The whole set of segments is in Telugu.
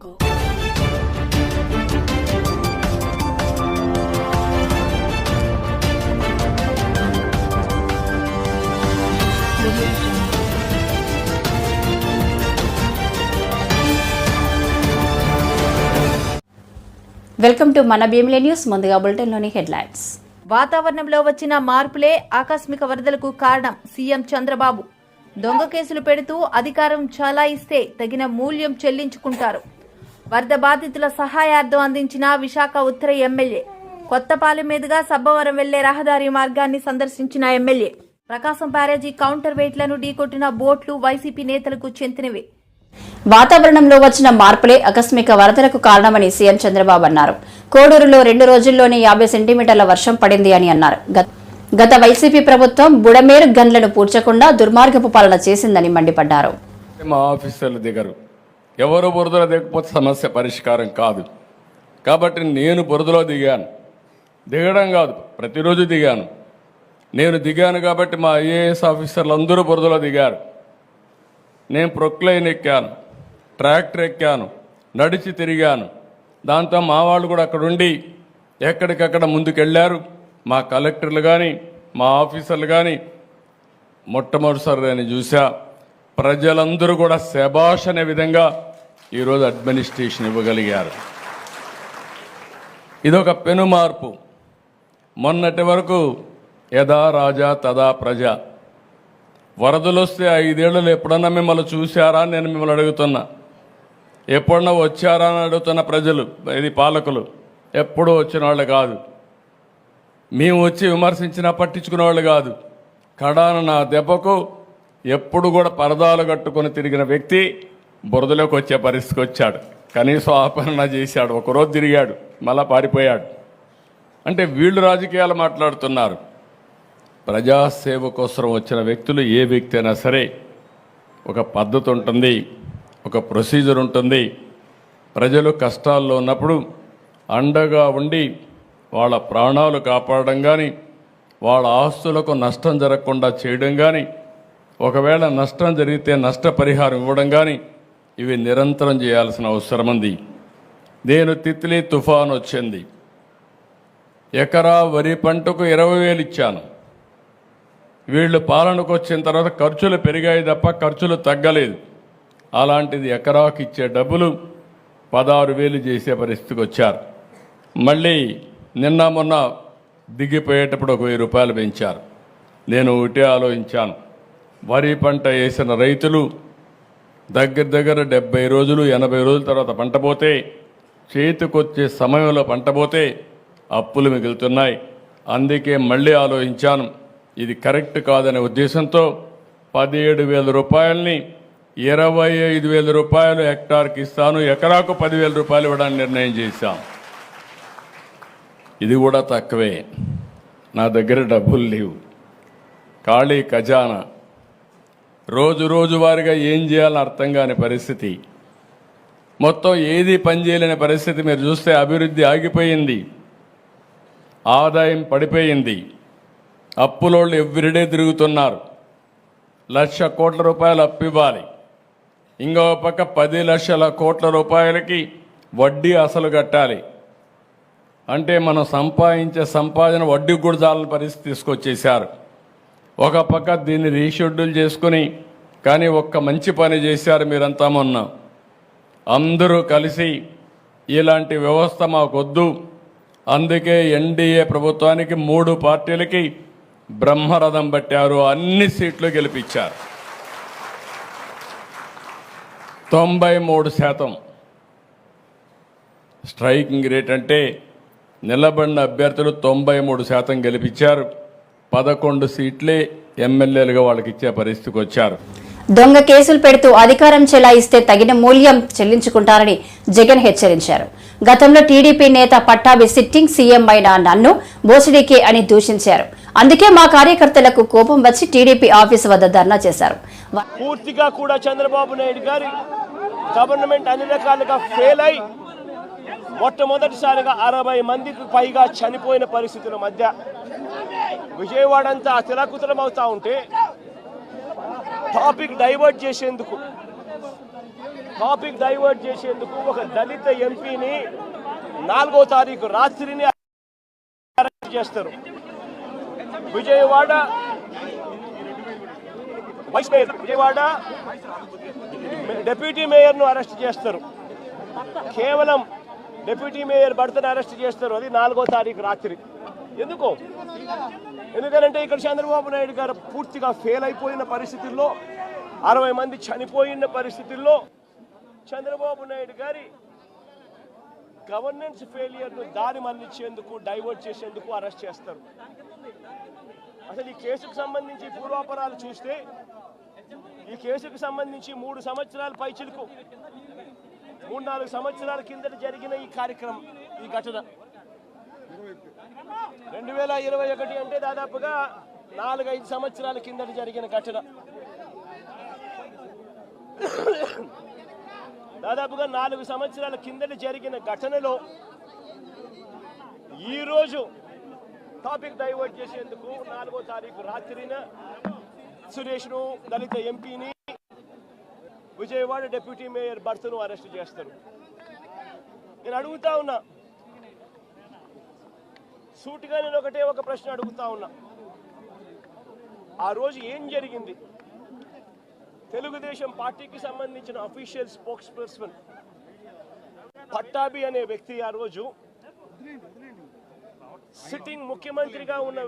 Jungle. వెల్కమ్ టు మన భీమిలీ న్యూస్. ముందుగా బులెటిన్లోని హెడ్లైన్స్. వాతావరణంలో వచ్చిన మార్పులే ఆకస్మిక వరదలకు కారణం. సీఎం చంద్రబాబు దొంగ కేసులు పెడుతూ అధికారం చలాయిస్తే తగిన మూల్యం చెల్లించుకుంటారు. వరద బాధితుల సహాయార్థం అందించిన విశాఖ ఉత్తర ఎమ్మెల్యే. కొత్తపాలెం మీదుగా సబ్బవరం వెళ్లే రహదారి మార్గాన్ని సందర్శించిన ఎమ్మెల్యే. ప్రకాశం బ్యారేజీ కౌంటర్ వెయిట్లను ఢీకొట్టిన బోట్లు వైసీపీ నేతలకు చెందినవే. వాతావరణంలో వచ్చిన మార్పులే ఆకస్మిక వరదలకు కారణమని సీఎం చంద్రబాబు అన్నారు. కోడూరులో 2 రోజుల్లోనే 50 సెంటీమీటర్ల వర్షం పడింది అని అన్నారు. గత వైసీపీ ప్రభుత్వం బుడమేరు గన్లను పూడ్చకుండా దుర్మార్గపు పాలన చేసిందని మండిపడ్డారు. మా ఆఫీసర్లు దిగరు, ఎవరు బురదలో దిగకపోతే సమస్య పరిష్కారం కాదు. కాబట్టి నేను బురదలో దిగాను. దిగడం కాదు, ప్రతిరోజు దిగాను. నేను దిగాను కాబట్టి మా ఐఏఎస్ ఆఫీసర్లు అందరూ బురదలో దిగారు. నేను ప్రొక్లైన్ ఎక్కాను, ట్రాక్టర్ ఎక్కాను, నడిచి తిరిగాను. దాంతో మా వాళ్ళు కూడా అక్కడుండి ఎక్కడికక్కడ ముందుకెళ్ళారు. మా కలెక్టర్లు కానీ మా ఆఫీసర్లు కానీ మొట్టమొదటిసారి నేను చూసా. ప్రజలందరూ కూడా శభాష్ అనే విధంగా ఈరోజు అడ్మినిస్ట్రేషన్ ఇవ్వగలిగారు. ఇదొక పెను మార్పు. మొన్నటి వరకు యథా రాజా తదా ప్రజ. వరదలు వస్తే 5 ఏళ్లలో ఎప్పుడన్నా మిమ్మల్ని చూశారా అని నేను మిమ్మల్ని అడుగుతున్నా. ఎప్పుడన్నా వచ్చారా అని అడుగుతున్న ప్రజలు, ఇది పాలకులు. ఎప్పుడూ వచ్చిన వాళ్ళు కాదు. మేము వచ్చి విమర్శించినా పట్టించుకునే వాళ్ళు కాదు. కడాన నా దెబ్బకు ఎప్పుడు కూడా పరదాలు కట్టుకొని తిరిగిన వ్యక్తి బురదలోకి వచ్చే పరిస్థితికి వచ్చాడు. కనీసం ఆపరణ చేశాడు. ఒకరోజు తిరిగాడు, మళ్ళా పారిపోయాడు. అంటే వీళ్ళు రాజకీయాలు మాట్లాడుతున్నారు. ప్రజాసేవ కోసం వచ్చిన వ్యక్తులు ఏ వ్యక్తి అయినా సరే ఒక పద్ధతి ఉంటుంది, ఒక ప్రొసీజర్ ఉంటుంది. ప్రజలు కష్టాల్లో ఉన్నప్పుడు అండగా ఉండి వాళ్ళ ప్రాణాలు కాపాడడం కానీ, వాళ్ళ ఆస్తులకు నష్టం జరగకుండా చేయడం కానీ, ఒకవేళ నష్టం జరిగితే నష్టపరిహారం ఇవ్వడం కానీ, ఇవి నిరంతరం చేయాల్సిన అవసరం ఉంది. నేను తిత్లీ తుఫాను వచ్చింది, ఎకరా వరి పంటకు 20,000 ఇచ్చాను. వీళ్ళు పాలనకు వచ్చిన తర్వాత ఖర్చులు పెరిగాయి తప్ప ఖర్చులు తగ్గలేదు. అలాంటిది ఎకరాకు ఇచ్చే డబ్బులు 16,000 చేసే పరిస్థితికి వచ్చారు. మళ్ళీ నిన్న మొన్న దిగిపోయేటప్పుడు 1,000 రూపాయలు పెంచారు. నేను ఒకటే ఆలోచించాను, వరి పంట వేసిన రైతులు దగ్గర 70 రోజులు 80 రోజుల తర్వాత పంట పోతే, చేతికొచ్చే సమయంలో పంట పోతే అప్పులు మిగులుతున్నాయి. అందుకే మళ్ళీ ఆలోచించాను, ఇది కరెక్ట్ కాదనే ఉద్దేశంతో 17,000 రూపాయలని 25,000 రూపాయలు హెక్టార్కి ఇస్తాను, ఎకరాకు 10,000 రూపాయలు ఇవ్వడానికి నిర్ణయం చేశాం. ఇది కూడా తక్కువే. నా దగ్గర డబ్బులు లేవు, ఖాళీ ఖజానా. రోజు వారిగా ఏం చేయాలని అర్థం కాని పరిస్థితి. మొత్తం ఏది పనిచేయలేని పరిస్థితి. మీరు చూస్తే అభివృద్ధి ఆగిపోయింది, ఆదాయం పడిపోయింది. అప్పులోళ్ళు ఎవ్రీడే తిరుగుతున్నారు. 1,00,000 కోట్ల రూపాయలు అప్పు ఇవ్వాలి, ఇంకో పక్క 10 లక్షల కోట్ల రూపాయలకి వడ్డీ అసలు కట్టాలి. అంటే మనం సంపాదించే సంపాదన వడ్డీకి కూడా చాలని పరిస్థితి తీసుకొచ్చేశారు. ఒక పక్క దీన్ని రీషెడ్యూల్ చేసుకుని, కానీ ఒక్క మంచి పని చేశారు మీరంతా. మొన్న అందరూ కలిసి ఇలాంటి వ్యవస్థ మాకొద్దు, అందుకే ఎన్డీఏ ప్రభుత్వానికి 3 పార్టీలకి బ్రహ్మరథం పట్టారు, అన్ని సీట్లు గెలిపించారు. 93% స్ట్రైకింగ్ రేట్. అంటే నిలబడిన అభ్యర్థులు 93% గెలిపించారు. 11 సీట్లే ఎమ్మెల్యేలుగా వాళ్ళకి ఇచ్చే పరిస్థితికి వచ్చారు. దొంగ కేసులు పెడుతూ అధికారం చెలాయిస్తే తగిన మూల్యం చెల్లించుకుంటారని జగన్ హెచ్చరించారు. గతంలో టీడీపీ నేత పట్టాభి సిట్టింగ్ సీఎం అయిన నన్ను బోసిడీకే అని దూషించారు. అందుకే మా కార్యకర్తలకు కోపం వచ్చి టీడీపీ ఆఫీసు వద్ద ధర్నా చేశారు. పూర్తిగా కూడా చంద్రబాబు నాయుడు గారి గవర్నమెంట్ అన్ని రకాలుగా ఫెయిల్ అయి మొట్టమొదటిసారిగా 60 మందికి పైగా చనిపోయిన పరిస్థితుల మధ్య విజయవాడ అంతా అతలాకుతలం అవుతా ఉంటే టాపిక్ డైవర్ట్ చేసేందుకు టాపిక్ డైవర్ట్ చేసేందుకు ఒక దళిత ఎంపీని 4వ తారీఖు రాత్రిని అరెస్ట్ చేస్తారు. Vijayawada vice mayor, Vijayawada deputy మేయర్ను అరెస్ట్ చేస్తారు. కేవలం డిప్యూటీ మేయర్ భర్తను అరెస్ట్ చేస్తారు. అది 4వ తారీఖు రాత్రి. ఎందుకంటే ఇక్కడ చంద్రబాబు నాయుడు గారు పూర్తిగా ఫెయిల్ అయిపోయిన పరిస్థితుల్లో, 60 మంది చనిపోయిన పరిస్థితుల్లో చంద్రబాబు నాయుడు గారి గవర్నెన్స్ ఫెయిలియర్ను దారి మళ్లించేందుకు, డైవర్ట్ చేసేందుకు అరెస్ట్ చేస్తారు. అసలు ఈ కేసుకు సంబంధించి పూర్వాపరాలు చూస్తే, ఈ కేసుకు సంబంధించి 3 సంవత్సరాల పైచిలకు 3-4 సంవత్సరాల కిందట జరిగిన ఈ కార్యక్రమం, ఈ ఘటన 2021 అంటే దాదాపుగా 4-5 సంవత్సరాల కిందట జరిగిన ఘటన. దాదాపుగా 4 సంవత్సరాల కిందట జరిగిన ఘటనలో ఈరోజు టాపిక్ డైవర్ట్ చేసేందుకు 4వ తారీఖు రాత్రిన సురేష్ను, దళిత ఎంపీని, విజయవాడ డిప్యూటీ మేయర్ భర్తను అరెస్ట్ చేస్తారు. నేను అడుగుతా ఉన్నా, సూటిగా నేను ఒక ప్రశ్న అడుగుతా ఉన్నా. ఆ రోజు ఏం జరిగింది? తెలుగుదేశం పార్టీకి సంబంధించిన అఫీషియల్ స్పోక్స్ పర్సన్ పట్టాభి అనే వ్యక్తి ఆ రోజు సిట్టింగ్ ముఖ్యమంత్రిగా ఉన్న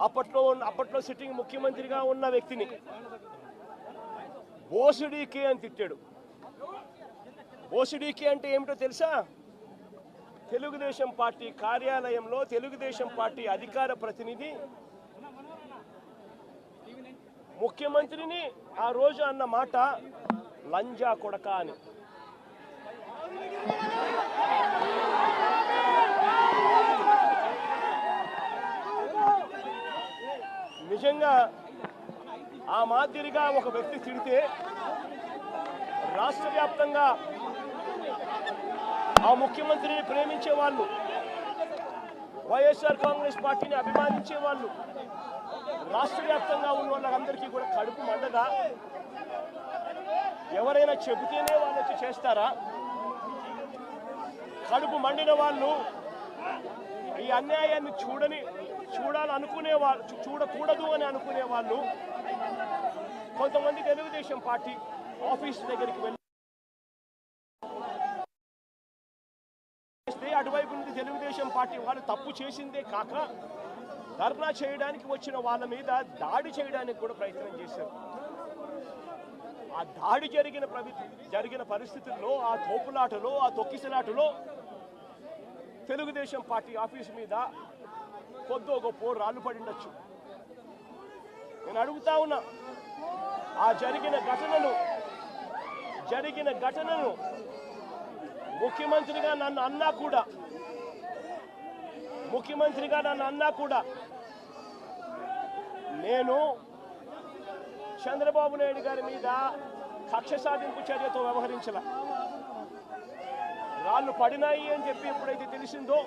అప్పట్లో సిట్టింగ్ ముఖ్యమంత్రిగా ఉన్న వ్యక్తిని బోసుడీకే అని తిట్టాడు. బోసుడీకే అంటే ఏమిటో తెలుసా? తెలుగుదేశం పార్టీ కార్యాలయంలో తెలుగుదేశం పార్టీ అధికార ప్రతినిధి ముఖ్యమంత్రిని ఆ రోజు అన్న మాట లంజా కొడక అని. నిజంగా ఆ మాదిరిగా ఒక వ్యక్తి తిడితే రాష్ట్ర వ్యాప్తంగా ఆ ముఖ్యమంత్రిని ప్రేమించే వాళ్ళు, వైఎస్ఆర్ కాంగ్రెస్ పార్టీని అభిమానించే వాళ్ళు, రాష్ట్ర వ్యాప్తంగా ఉన్న వాళ్ళందరికీ కూడా కడుపు మండదా? ఎవరైనా చెబితేనే వాళ్ళు వచ్చి చేస్తారా? కడుపు మండిన వాళ్ళు, ఈ అన్యాయాన్ని చూడాలనుకునే వాళ్ళు, చూడకూడదు అని అనుకునే వాళ్ళు కొంతమంది తెలుగుదేశం పార్టీ ఆఫీస్ దగ్గరికి వెళ్ళి అటువైపు నుండి తెలుగుదేశం పార్టీ వాళ్ళు తప్పు చేసిందే కాక ధర్నా చేయడానికి వచ్చిన వాళ్ళ మీద దాడి చేయడానికి కూడా ప్రయత్నం చేశారు. ఆ దాడి జరిగిన పరిస్థితుల్లో, ఆ తోపులాటలో, ఆ తొక్కిసలాటలో తెలుగుదేశం పార్టీ ఆఫీసు మీద కొద్దో గొప్ప రాళ్ళు పడిండొచ్చు. నేను అడుగుతా ఉన్నా, ఆ జరిగిన ఘటనను ముఖ్యమంత్రిగా నన్ను అన్నా కూడా నేను చంద్రబాబు నాయుడు గారి మీద కక్ష సాధింపు చర్యతో వ్యవహరించాల. రాళ్ళు పడినాయి అని చెప్పి ఎప్పుడైతే తెలిసిందో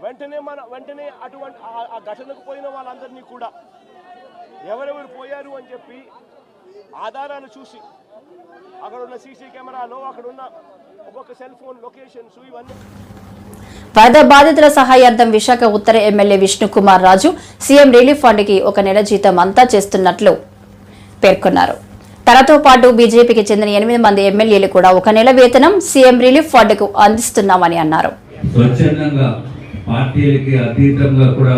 వెంటనే అటువంటి ఆ ఘటనకు పోయిన వాళ్ళందరినీ కూడా ఎవరెవరు పోయారు అని చెప్పి ఆధారాలు చూసి, అక్కడ ఉన్న సీసీ కెమెరాలో, అక్కడ ఉన్న ఒక్కొక్క సెల్ ఫోన్ లొకేషన్స్ ఇవన్నీ. వరద బాధితుల సహాయార్థం విశాఖ ఉత్తర MLA Vishnukumar Raju CM relief fund కి 1 నెల జీతం అంతా చేస్తున్నట్లు పేర్కొన్నారు. తనతో పాటు బీజేపీకి చెందిన 8 మంది ఎమ్మెల్యేలు కూడా 1 నెల వేతనం సీఎం రిలీఫ్ ఫండ్ కు అందిస్తున్నామని అన్నారు. స్వచ్ఛందంగా పార్టీలకి అతీతంగా కూడా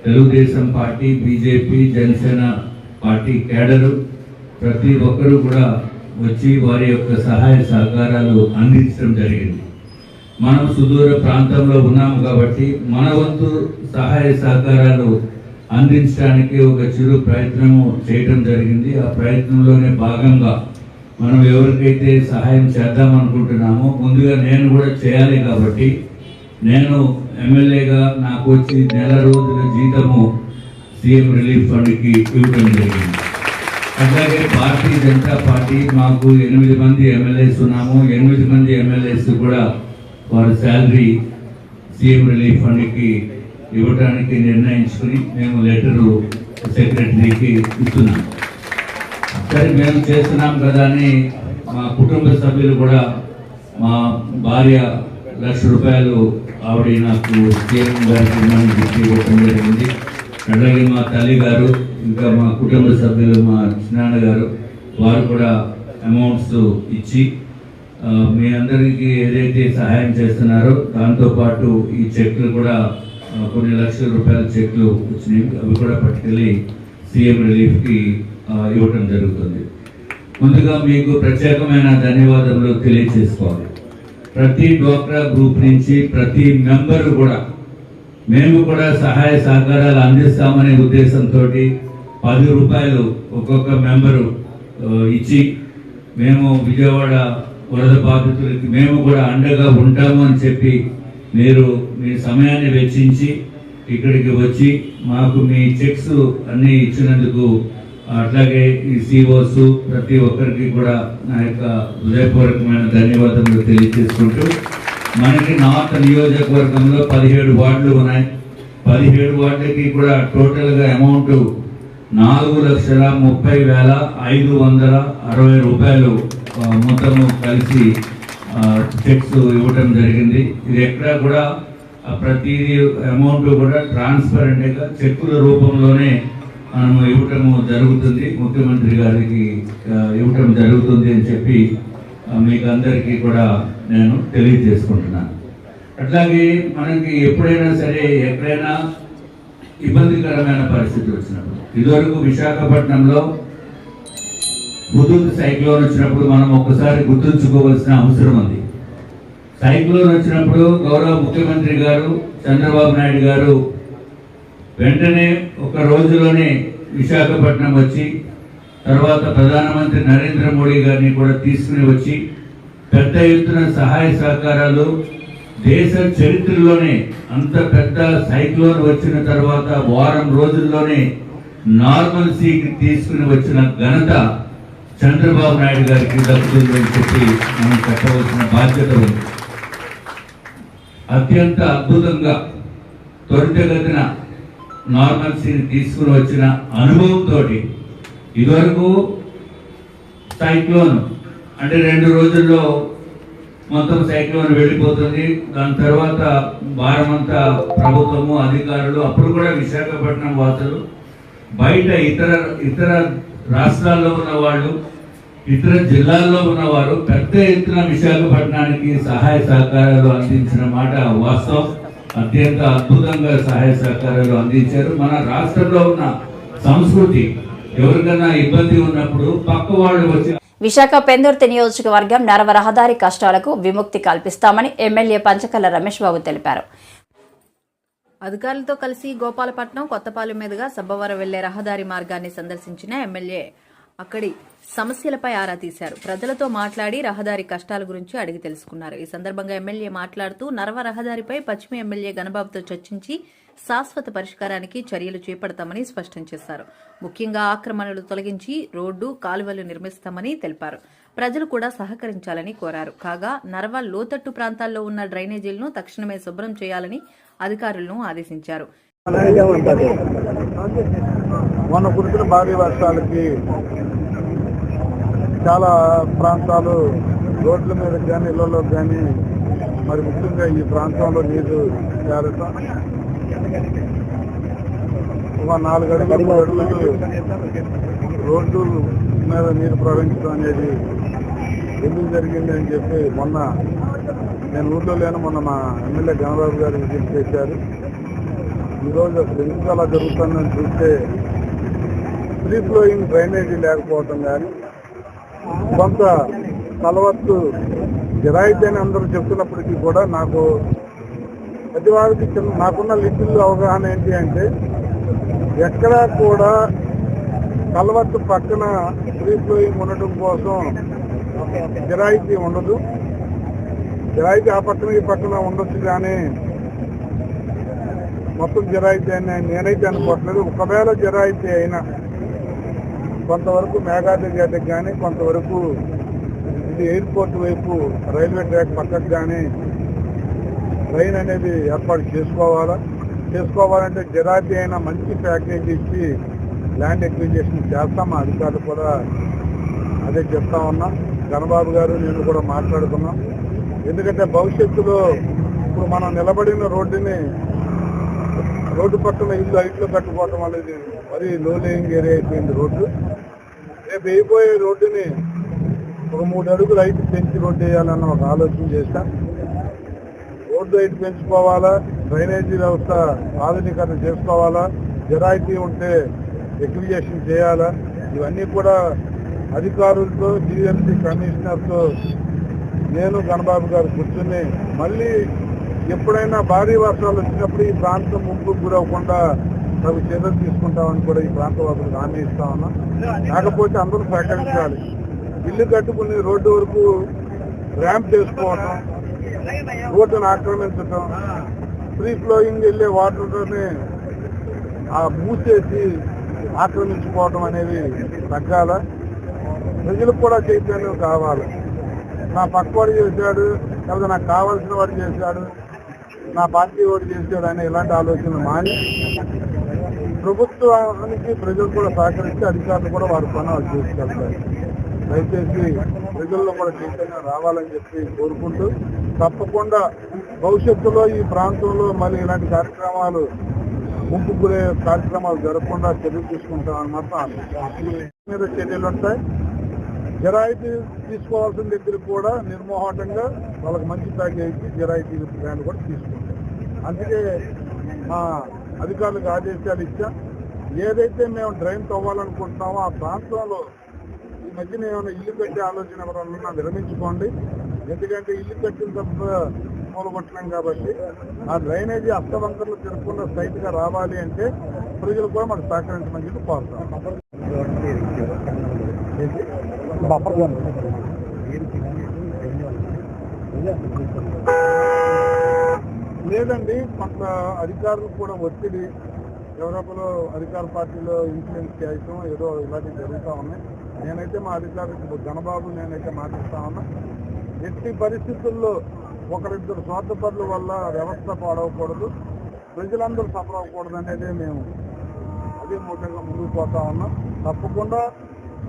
Telugu Desam party, BJP, Janasena party cadre ప్రతి ఒక్కరూ కూడా వచ్చి వారి యొక్క సహాయ సహకారాలు అందించడం జరిగింది. మనం సుదూర ప్రాంతంలో ఉన్నాము కాబట్టి మన వంతు సహాయ సహకారాలు అందించడానికి ఒక చిరు ప్రయత్నం చేయడం జరిగింది. ఆ ప్రయత్నంలోనే భాగంగా మనం ఎవరికైతే సహాయం చేద్దాం అనుకుంటున్నామో ముందుగా నేను కూడా చేయాలి కాబట్టి నేను ఎమ్మెల్యేగా నాకు వచ్చి 1 నెల రోజుల జీతము సీఎం రిలీఫ్ ఫండ్కి ఇవ్వడం జరిగింది. అట్లాగే భారతీయ జనతా పార్టీ మాకు 8 మంది ఎమ్మెల్యేస్ ఉన్నాము. 8 మంది ఎమ్మెల్యేస్ కూడా వారి శాలరీ సీఎం రిలీఫ్ ఫండ్కి ఇవ్వడానికి నిర్ణయించుకుని మేము లెటరు సెక్రటరీకి ఇస్తున్నాను. సరే మేము చేస్తున్నాం కదా అని మా కుటుంబ సభ్యులు కూడా, మా భార్య ₹1,00,000 ఆవిడ నాకు సీఎం గారికి ఇవ్వమని చెప్పి ఇవ్వడం జరిగింది. అలాగే మా తల్లి గారు, ఇంకా మా కుటుంబ సభ్యులు, మా చిన్నాన్న గారు, వారు కూడా అమౌంట్స్ ఇచ్చి మీ అందరికీ ఏదైతే సహాయం చేస్తున్నారో దాంతోపాటు ఈ చెక్లు కూడా కొన్ని లక్షల రూపాయల చెక్లు వచ్చినాయి. అవి కూడా పట్టుకెళ్ళి సీఎం రిలీఫ్కి ఇవ్వటం జరుగుతుంది. ముందుగా మీకు ప్రత్యేకమైన ధన్యవాదములు తెలియజేసుకోవాలి. ప్రతి డ్వాక్రా గ్రూప్ నుంచి ప్రతి మెంబరు కూడా మేము కూడా సహాయ సహకారాలు అందిస్తామనే ఉద్దేశంతో ₹10 ఒక్కొక్క మెంబరు ఇచ్చి, మేము విజయవాడ వరద బాధితులకి మేము కూడా అండగా ఉంటాము అని చెప్పి మీరు మీ సమయాన్ని వెచ్చించి ఇక్కడికి వచ్చి మాకు మీ చెక్స్ అన్నీ ఇచ్చినందుకు, అట్లాగే ఈ సిఓస్ ప్రతి ఒక్కరికి కూడా నా యొక్క హృదయపూర్వకమైన ధన్యవాదములు తెలియజేసుకుంటూ, మనకి నార్త్ నియోజకవర్గంలో 17 వార్డులు ఉన్నాయి. 17 వార్డులకి కూడా టోటల్గా అమౌంట్ ₹4,30,560 మొత్తము కలిసి చెక్స్ ఇవ్వటం జరిగింది. ఇది ఎక్కడ కూడా ప్రతి అమౌంట్ కూడా ట్రాన్స్పరెంట్గా చెక్కుల రూపంలోనే మనము ఇవ్వటము జరుగుతుంది. ముఖ్యమంత్రి గారికి ఇవ్వటం జరుగుతుంది అని చెప్పి మీకు అందరికీ కూడా నేను తెలియజేసుకుంటున్నాను. అట్లాగే మనకి ఎప్పుడైనా సరే ఎక్కడైనా ఇబ్బందికరమైన పరిస్థితి వచ్చినప్పుడు, ఇదివరకు విశాఖపట్నంలో హుదూద్ సైక్లోన్ వచ్చినప్పుడు మనం ఒక్కసారి గుర్తుంచుకోవాల్సిన అవసరం ఉంది. సైక్లోన్ వచ్చినప్పుడు గౌరవ ముఖ్యమంత్రి గారు చంద్రబాబు నాయుడు గారు వెంటనే ఒక రోజులోనే విశాఖపట్నం వచ్చి, తర్వాత ప్రధానమంత్రి నరేంద్ర మోడీ గారిని కూడా తీసుకుని వచ్చి పెద్ద ఎత్తున సహాయ సహకారాలు, దేశ చరిత్రలోనే అంత పెద్ద సైక్లోన్ వచ్చిన తర్వాత వారం రోజుల్లోనే నార్మల్సీకి తీసుకుని వచ్చిన ఘనత చంద్రబాబు నాయుడు గారికి దక్కుతుంది అని చెప్పి మనం చెప్పవలసిన బాధ్యత ఉంది. అత్యంత అద్భుతంగా త్వరితగతిన నార్మల్సీని తీసుకుని వచ్చిన అనుభవంతో, ఇదివరకు సైక్లోన్ అంటే 2 రోజుల్లో మొత్తం సైక్లోన్ వెళ్ళిపోతుంది. దాని తర్వాత వారమంతా ప్రభుత్వము, అధికారులు, అప్పుడు కూడా విశాఖపట్నం వాసులు, బయట ఇతర రాష్ట్రాల్లో ఉన్న వాళ్ళు, ఇతర జిల్లాల్లో ఉన్నవారు పెద్ద ఎత్తున విశాఖపట్నానికి సహాయ సహకారాలు అందించిన మాట వాస్తవం. అత్యంత అద్భుతంగా సహాయ సహకారాలు అందించారు. మన రాష్ట్రంలో ఉన్న సంస్కృతి, ఎవరికైనా ఇబ్బంది ఉన్నప్పుడు పక్క వాళ్ళు వచ్చి విశాఖ పెందుర్తి నియోజకవర్గం నరవ రహదారి కష్టాలకు విముక్తి కల్పిస్తామని ఎమ్మెల్యే పంచకల్ల రమేష్ బాబు తెలిపారు. అధికారులతో కలిసి గోపాలపట్నం కొత్తపాలెం మీదుగా సబ్బవరం వెళ్లే రహదారి మార్గాన్ని సందర్శించిన ఎమ్మెల్యే అక్కడి సమస్యలపై ఆరా తీశారు. ప్రజలతో మాట్లాడి రహదారి కష్టాల గురించి అడిగి తెలుసుకున్నారు. ఈ సందర్భంగా ఎమ్మెల్యే మాట్లాడుతూ నరవ రహదారిపై పశ్చిమ ఎమ్మెల్యే గణబాబుతో చర్చించి శాశ్వత పరిష్కారానికి చర్యలు చేపడతామని స్పష్టం చేశారు. ముఖ్యంగా ఆక్రమణలు తొలగించి రోడ్డు, కాలువలు నిర్మిస్తామని తెలిపారు. ప్రజలు కూడా సహకరించాలని కోరారు. కాగా నరవ లోతట్టు ప్రాంతాల్లో ఉన్న డ్రైనేజీలను తక్షణమే శుభ్రం చేయాలని అధికారులను ఆదేశించారు. మొన్న కురిసిన భారీ వర్షాలకి చాలా ప్రాంతాలు రోడ్ల మీద కానీ ఇళ్లలో కానీ, మరి ముఖ్యంగా ఈ ప్రాంతంలో నీరు చేరటం, ఒక 4 అడుగులు 3 అడుగులు రోడ్డు మీద నీరు ప్రవహించడం అనేది ఎందుకు జరిగింది అని చెప్పి మొన్న నేను ఊళ్ళో లేను, మొన్న మా ఎమ్మెల్యే గణబాబు గారు విజిట్ చేశారు. ఈరోజు అసలు ఎందుకు అలా జరుగుతుందని చూస్తే ఫ్రీ ఫ్లోయింగ్ డ్రైనేజీ లేకపోవటం కానీ, కొంత తలవత్తు గిరాయితీ అని అందరూ చెప్తున్నప్పటికీ కూడా నాకు ప్రతివాడికి నాకున్న లిటిల్ అవగాహన ఏంటి అంటే, ఎక్కడా కూడా తలవత్తు పక్కన ఫ్రీ ఫ్లోయింగ్ ఉండటం కోసం గిరాయితీ ఉండదు. గిరాయితీ ఆ పక్కన ఈ పక్కన ఉండొచ్చు కానీ మొత్తం గిరాయితీ అని నేనైతే అనుకోవట్లేదు. ఒకవేళ గిరాయితీ అయినా కొంతవరకు మేఘాద్రి గేటకి కానీ, కొంతవరకు ఇది ఎయిర్పోర్ట్ వైపు రైల్వే ట్రాక్ పక్కకు కానీ ట్రైన్ అనేది ఏర్పాటు చేసుకోవాలంటే గిరాకీ అయినా మంచి ప్యాకేజ్ ఇచ్చి ల్యాండ్ ఎక్విజిషన్ చేస్తాం. మా అధికారులు కూడా అదే చెప్తా ఉన్నాం. గణబాబు గారు నేను కూడా మాట్లాడుకున్నాం. ఎందుకంటే భవిష్యత్తులో ఇప్పుడు మనం నిలబడిన రోడ్డు పక్కన ఇల్లు కట్టుకోవటం అనేది మరీ లో లేయింగ్ ఏరియా అయిపోయింది రోడ్డు. రేపు వేయబోయే రోడ్డుని ఒక 3 అడుగులు హైట్ పెంచి రోడ్డు వేయాలన్న ఒక ఆలోచన చేశాం. రోడ్డు హైట్ పెంచుకోవాలా, డ్రైనేజీ వ్యవస్థ ఆధునీకరణ చేసుకోవాలా, జరాయితీ ఉంటే ఎక్విజిషన్ చేయాలా, ఇవన్నీ కూడా అధికారులతో జీఎంసీ కమిషనర్తో నేను గణబాబు గారు కూర్చుని మళ్ళీ ఎప్పుడైనా భారీ వర్షాలు వచ్చినప్పుడు ఈ ప్రాంతం ముంపుకు గురవకుండా తగు చర్యలు తీసుకుంటామని కూడా ఈ ప్రాంత వాసులకు హామీ ఇస్తా ఉన్నాం. కాకపోతే అందరూ సహకరించాలి. ఇల్లు కట్టుకుని రోడ్డు వరకు ర్యాంప్ చేసుకోవటం, రోడ్డును ఆక్రమించటం, ఫ్రీ ఫ్లోయింగ్ వెళ్ళే వాటర్ని మూసేసి ఆక్రమించుకోవటం అనేవి తగ్గాల. ప్రజలకు కూడా చైతన్యం కావాలి. నా పక్కవాడు చేశాడు, లేకపోతే నాకు కావాల్సిన వాడు చేశాడు, నా పార్టీ వాడు చేశాడు అనే ఇలాంటి ఆలోచనలు మాని ప్రభుత్వానికి ప్రజలు కూడా సహకరించి అధికారులు కూడా వారి పని వాళ్ళు చేసుకెళ్తారు. దయచేసి ప్రజల్లో కూడా చైతన్యం రావాలని చెప్పి కోరుకుంటూ, తప్పకుండా భవిష్యత్తులో ఈ ప్రాంతంలో మళ్ళీ ఇలాంటి కార్యక్రమాలు ముంపు గురే కార్యక్రమాలు జరగకుండా చర్యలు తీసుకుంటామని మాత్రం మీద చర్యలు ఉంటాయి. జరాయితీ తీసుకోవాల్సిన దగ్గర కూడా నిర్మోహటంగా వాళ్ళకి మంచి ప్యాకేజ్ జరాయితీ ప్లాన్ కూడా తీసుకుంటాం. అందుకే మా అధికారులకు ఆదేశాలు ఇచ్చాం. ఏదైతే మేము డ్రైన్ తవ్వాలనుకుంటున్నామో ఆ ప్రాంతంలో ఈ మధ్యన ఏమైనా ఇల్లు కట్టే ఆలోచన ఎవరన్నా విరమించుకోండి. ఎందుకంటే ఇల్లు కట్టిన తప్ప మూలగొట్టలేం కాబట్టి ఆ డ్రైనేజీ అస్తవంకర్లు తిరగకుండా స్ట్రైట్గా రావాలి అంటే ప్రజలు కూడా మాకు సహకరించమని చెప్పి కోరుతాం. లేదండి, కొంత అధికారులు కూడా ఒత్తిడి, ఎవరొకరు అధికార పార్టీలో ఇన్ఫ్లుయెన్స్ చేయటం ఏదో ఇలాంటివి జరుగుతూ ఉన్నాయి. నేనైతే మా అధికారులకు గణబాబు నేనైతే మాట్లాడుతా ఉన్నా, ఎట్టి పరిస్థితుల్లో ఒకరిద్దరు స్వార్థపరుల వల్ల వ్యవస్థ పాడవకూడదు, ప్రజలందరూ సఫర్ అవ్వకూడదు అనేది మేము అదే మూలంగా ముందుకు పోతా ఉన్నాం. తప్పకుండా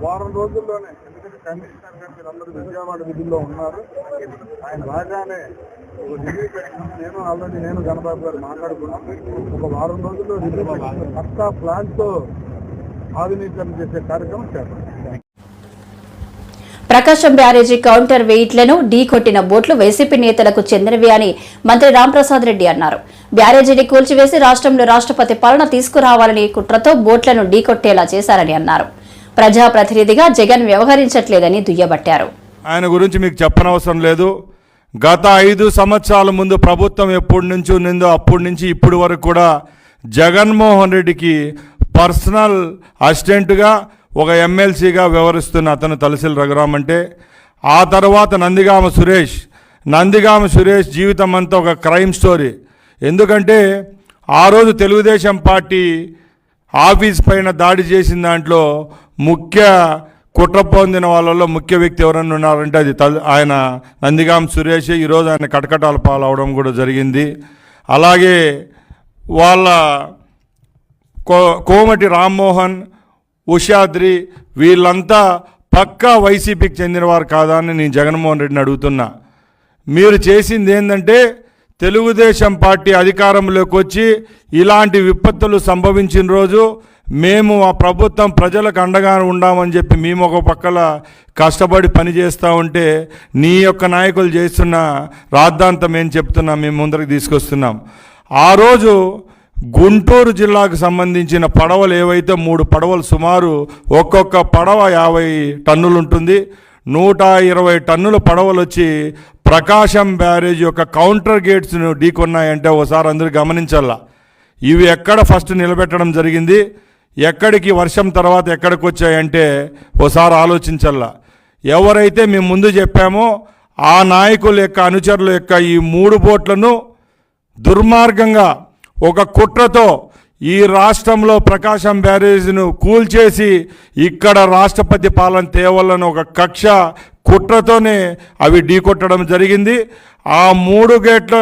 వారం రోజుల్లోనే, ఎందుకంటే కమిషనర్ గారు మీరందరూ విజయవాడ విధుల్లో ఉన్నారు, ఆయన రాగానే ఒక రివ్యూ పెట్టినాం. నేను గణబాబు గారు మాట్లాడుకున్నాం. ఒక వారం రోజుల్లో రివ్యూ పెట్టిన పక్కా ప్లాన్తో ఆధునీకరణ చేసే కార్యక్రమం చేస్తాం. ప్రకాశం బ్యారేజీ కౌంటర్ వెయిట్లను ఢీకొట్టిన బోట్లు వైసీపీ నేతలకు చెందినవి అని మంత్రి రాంప్రసాద్ రెడ్డి అన్నారు. బ్యారేజీని కూల్చివేసి రాష్ట్రంలో రాష్ట్రపతి పాలన తీసుకురావాలని కుట్రతో బోట్లను ఢీకొట్టేలా చేశారని అన్నారు. ప్రజాప్రతినిధిగా జగన్ వ్యవహరించట్లేదని దుయ్యబట్టారు. ఆయన గురించి మీకు చెప్పనవసరం లేదు. గత 5 సంవత్సరాల ముందు ప్రభుత్వం ఎప్పటి నుంచి ఉన్నదో అప్పటి నుంచి ఇప్పటి వరకు కూడా జగన్మోహన్ రెడ్డికి పర్సనల్ అసిస్టెంట్గా ఒక ఎమ్మెల్సీగా వ్యవహరిస్తున్న అతను తలసిల్ రఘురామ్ అంటే, ఆ తర్వాత నందిగామ సురేష్ జీవితం అంతా ఒక క్రైమ్ స్టోరీ. ఎందుకంటే ఆ రోజు తెలుగుదేశం పార్టీ ఆఫీస్ పైన దాడి చేసిన దాంట్లో ముఖ్య కుట్ర పొందిన వాళ్ళలో ముఖ్య వ్యక్తి ఎవరన్నా ఉన్నారంటే అది ఆయన నందిగామ సురేష్. ఈరోజు ఆయన కటకటాల పాలవడం కూడా జరిగింది. అలాగే వాళ్ళ కోమటి రామ్మోహన్, ఉషాద్రి వీళ్ళంతా పక్కా వైసీపీకి చెందినవారు కాదా అని నేను జగన్మోహన్ రెడ్డిని అడుగుతున్నా. మీరు చేసింది ఏంటంటే తెలుగుదేశం పార్టీ అధికారంలోకి వచ్చి ఇలాంటి విపత్తులు సంభవించిన రోజు మేము ఆ ప్రభుత్వం ప్రజలకు అండగా ఉండామని చెప్పి మేము ఒక పక్కల కష్టపడి పనిచేస్తూ ఉంటే నీ యొక్క నాయకులు చేస్తున్న రాద్ధాంతం ఏం చెప్తున్నా మేము ముందరికి తీసుకొస్తున్నాం. ఆ రోజు గుంటూరు జిల్లాకు సంబంధించిన పడవలు ఏవైతే 3 పడవలు సుమారు ఒక్కొక్క పడవ 50 టన్నులు ఉంటుంది, 120 టన్నుల పడవలు వచ్చి ప్రకాశం బ్యారేజ్ యొక్క కౌంటర్ గేట్స్ను ఢీకొన్నాయంటే ఒకసారి అందరూ గమనించాలా. ఇవి ఎక్కడ ఫస్ట్ నిలబెట్టడం జరిగింది, ఎక్కడికి వర్షం తర్వాత ఎక్కడికి వచ్చాయంటే ఒకసారి ఆలోచించాలా. ఎవరైతే మేము ముందు చెప్పామో ఆ నాయకుల యొక్క అనుచరుల యొక్క ఈ 3 బోట్లను దుర్మార్గంగా ఒక కుట్రతో ఈ రాష్ట్రంలో ప్రకాశం బ్యారేజ్ను కూల్చేసి ఇక్కడ రాష్ట్రపతి పాలన తేవాలని ఒక కక్ష కుట్రతోనే అవి ఢీకొట్టడం జరిగింది. ఆ 3 గేట్ల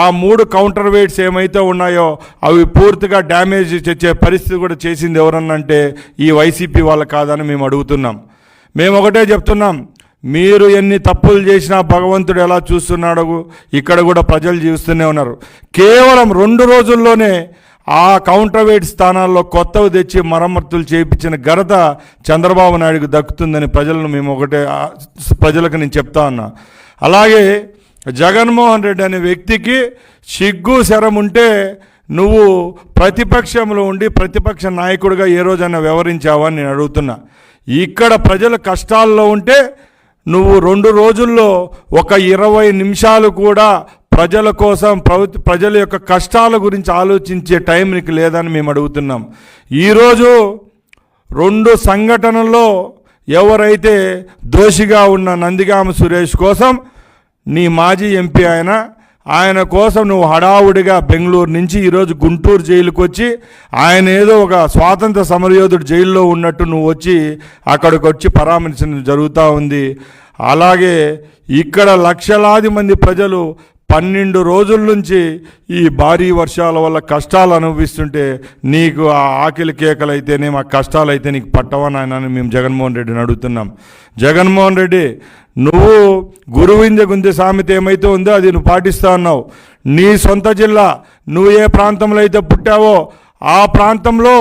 ఆ 3 కౌంటర్ వెయిట్స్ ఏమైతే ఉన్నాయో అవి పూర్తిగా డ్యామేజ్ తెచ్చే పరిస్థితి కూడా చేసింది ఎవరన్నంటే ఈ వైసీపీ వాళ్ళు కాదని మేము అడుగుతున్నాం. మేము ఒకటే చెప్తున్నాం, మీరు ఎన్ని తప్పులు చేసినా భగవంతుడు ఎలా చూస్తున్నాడో ఇక్కడ కూడా ప్రజలు చూస్తూనే ఉన్నారు. కేవలం 2 రోజుల్లోనే ఆ కౌంటర్ వెయిట్ స్థానాల్లో కొత్తవి తెచ్చి మరమ్మతులు చేయించిన ఘనత చంద్రబాబు నాయుడుకు దక్కుతుందని ప్రజలకు నేను చెప్తా ఉన్నా. అలాగే జగన్మోహన్ రెడ్డి అనే వ్యక్తికి సిగ్గు శరం ఉంటే నువ్వు ప్రతిపక్షంలో ఉండి ప్రతిపక్ష నాయకుడిగా ఏ రోజైనా వ్యవహరించావా అని నేను అడుగుతున్నా. ఇక్కడ ప్రజల కష్టాల్లో ఉంటే నువ్వు 2 రోజుల్లో ఒక 20 నిమిషాలు కూడా ప్రజల కోసం ప్రజల యొక్క కష్టాల గురించి ఆలోచించే టైం నీకు లేదని మేము అడుగుతున్నాం. ఈరోజు 2 సంఘటనల్లో ఎవరైతే దోషిగా ఉన్న నందిగామ సురేష్ కోసం నీ మాజీ ఎంపీ ఆయన కోసం నువ్వు హడావుడిగా బెంగళూరు నుంచి ఈరోజు గుంటూరు జైలుకి వచ్చి ఆయన ఏదో ఒక స్వాతంత్ర సమరయోధుడు జైల్లో ఉన్నట్టు నువ్వు వచ్చి అక్కడికి వచ్చి పరామర్శించడం జరుగుతూ ఉంది. అలాగే ఇక్కడ లక్షలాది మంది ప్రజలు 12 రోజుల నుంచి ఈ భారీ వర్షాల వల్ల కష్టాలు అనుభవిస్తుంటే నీకు ఆ ఆకలి కేకలైతేనే మా కష్టాలు అయితే నీకు పట్టవని ఆయన మేము జగన్మోహన్ రెడ్డిని అడుగుతున్నాం. జగన్మోహన్ రెడ్డి, నువ్వు గురువింద గుంజ సామెత ఏమైతే ఉందో అది నువ్వు పాటిస్తూ ఉన్నావు. నీ సొంత జిల్లా నువ్వు ఏ ప్రాంతంలో అయితే పుట్టావో ఆ ప్రాంతంలో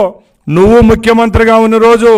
నువ్వు ముఖ్యమంత్రిగా ఉన్న రోజు